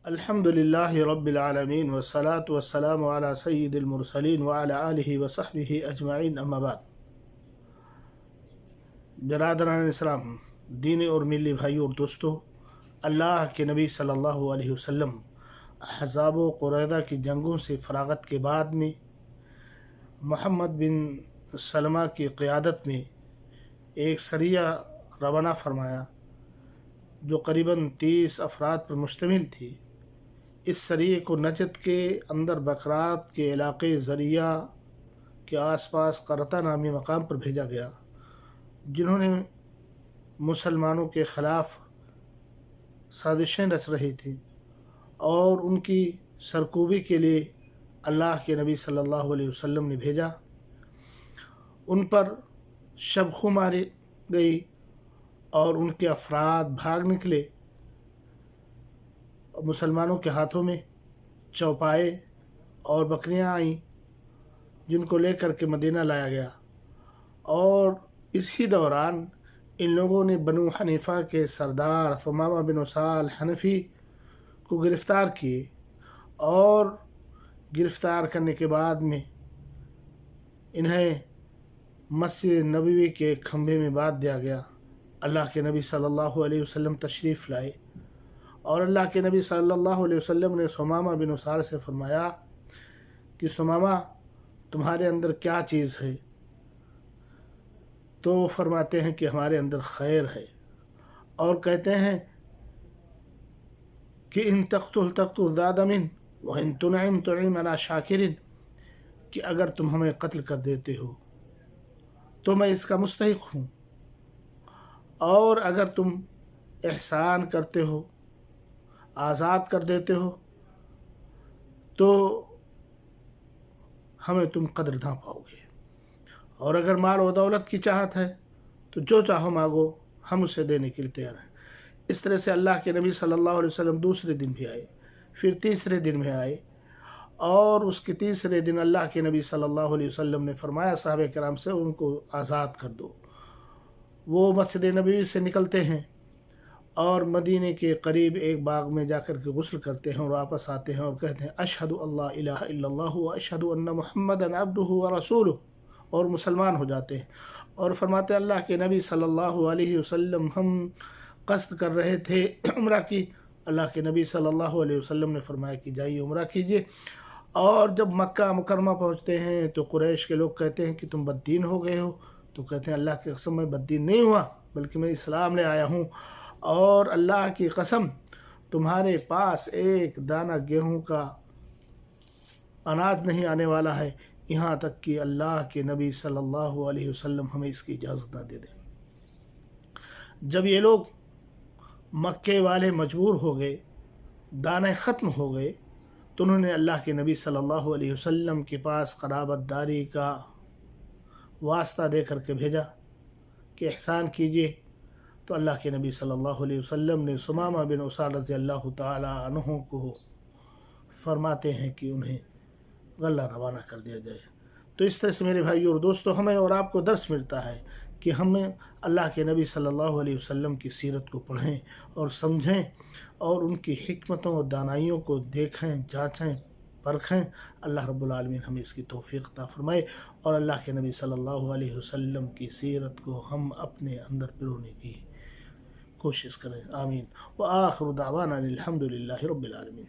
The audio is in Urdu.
الحمدللہ رب العالمین والصلاة والسلام علی سید المرسلین وعلی آلہ وصحبہ اجمعین، اما بعد۔ برادران اسلام، دینی اور ملی بھائیوں اور دوستو، اللہ کے نبی صلی اللہ علیہ وسلم احزاب و قریظہ کی جنگوں سے فراغت کے بعد میں محمد بن سلمہ کی قیادت میں ایک سریہ روانہ فرمایا جو قریباً 30 افراد پر مشتمل تھی۔ اس سریے کو نجد کے اندر بکرات کے علاقے ذریعہ کے آس پاس قرطہ نامی مقام پر بھیجا گیا، جنہوں نے مسلمانوں کے خلاف سازشیں رچ رہی تھیں، اور ان کی سرکوبی کے لیے اللہ کے نبی صلی اللہ علیہ وسلم نے بھیجا۔ ان پر شب خوں ماری گئی اور ان کے افراد بھاگ نکلے۔ مسلمانوں کے ہاتھوں میں چوپائے اور بکریاں آئیں، جن کو لے کر کے مدینہ لایا گیا، اور اسی دوران ان لوگوں نے بنو حنیفہ کے سردار ثمامہ بن اسال حنفی کو گرفتار کیے، اور گرفتار کرنے کے بعد میں انہیں مسجد نبوی کے کھمبے میں باندھ دیا گیا۔ اللہ کے نبی صلی اللہ علیہ وسلم تشریف لائے، اور اللہ کے نبی صلی اللہ علیہ وسلم نے ثمامہ بن اسال سے فرمایا کہ ثمامہ، تمہارے اندر کیا چیز ہے؟ تو وہ فرماتے ہیں کہ ہمارے اندر خیر ہے، اور کہتے ہیں کہ ان تقتل تقتل ذا دم وان تنعم تنعم علی شاکر، کہ اگر تم ہمیں قتل کر دیتے ہو تو میں اس کا مستحق ہوں، اور اگر تم احسان کرتے ہو، آزاد کر دیتے ہو، تو ہمیں تم قدر نہ پاؤ گے، اور اگر مال و دولت کی چاہت ہے تو جو چاہو مانگو، ہم اسے دینے کے لیے تیار ہیں۔ اس طرح سے اللہ کے نبی صلی اللہ علیہ وسلم دوسرے دن بھی آئے، پھر تیسرے دن بھی آئے، اور اس کے تیسرے دن اللہ کے نبی صلی اللہ علیہ وسلم نے فرمایا صحابہ کرام سے، ان کو آزاد کر دو۔ وہ مسجد نبوی سے نکلتے ہیں اور مدینے کے قریب ایک باغ میں جا کر کے غسل کرتے ہیں، اور واپس آتے ہیں اور کہتے ہیں اشہد اللہ الہ الا اللہ و اشہد ان محمدًا عبدہ و رسولہ، اور مسلمان ہو جاتے ہیں، اور فرماتے ہیں اللہ کے نبی صلی اللہ علیہ وسلم، ہم قصد کر رہے تھے عمرہ کی۔ اللہ کے نبی صلی اللہ علیہ وسلم نے فرمایا کہ جائیے عمرہ کیجیے۔ اور جب مکہ مکرمہ پہنچتے ہیں تو قریش کے لوگ کہتے ہیں کہ تم بددین ہو گئے ہو، تو کہتے ہیں اللہ کی قسم میں بددین نہیں ہوا، بلکہ میں اسلام لے آیا ہوں، اور اللہ کی قسم تمہارے پاس ایک دانہ گیہوں کا اناج نہیں آنے والا ہے، یہاں تک کہ اللہ کے نبی صلی اللہ علیہ وسلم ہمیں اس کی اجازت نہ دے دیں۔ جب یہ لوگ مکے والے مجبور ہو گئے، دانے ختم ہو گئے، تو انہوں نے اللہ کے نبی صلی اللہ علیہ وسلم کے پاس قرابت داری کا واسطہ دے کر کے بھیجا کہ احسان کیجیے۔ تو اللہ کے نبی صلی اللہ علیہ وسلم نے ثمامہ بن اسال رضی اللہ تعالی عنہ کو فرماتے ہیں کہ انہیں غلہ روانہ کر دیا جائے۔ تو اس طرح سے میرے بھائیوں اور دوستو، ہمیں اور آپ کو درس ملتا ہے کہ ہمیں اللہ کے نبی صلی اللہ علیہ وسلم کی سیرت کو پڑھیں اور سمجھیں، اور ان کی حکمتوں اور دانائیوں کو دیکھیں، جانچیں، پرکھیں۔ اللہ رب العالمین ہمیں اس کی توفیق عطا فرمائے، اور اللہ کے نبی صلی اللہ علیہ وسلم کی سیرت کو ہم اپنے اندر پرونے کی کوشش کریں۔ آمین۔ وآخر دعوانا الحمدللہ رب العالمین۔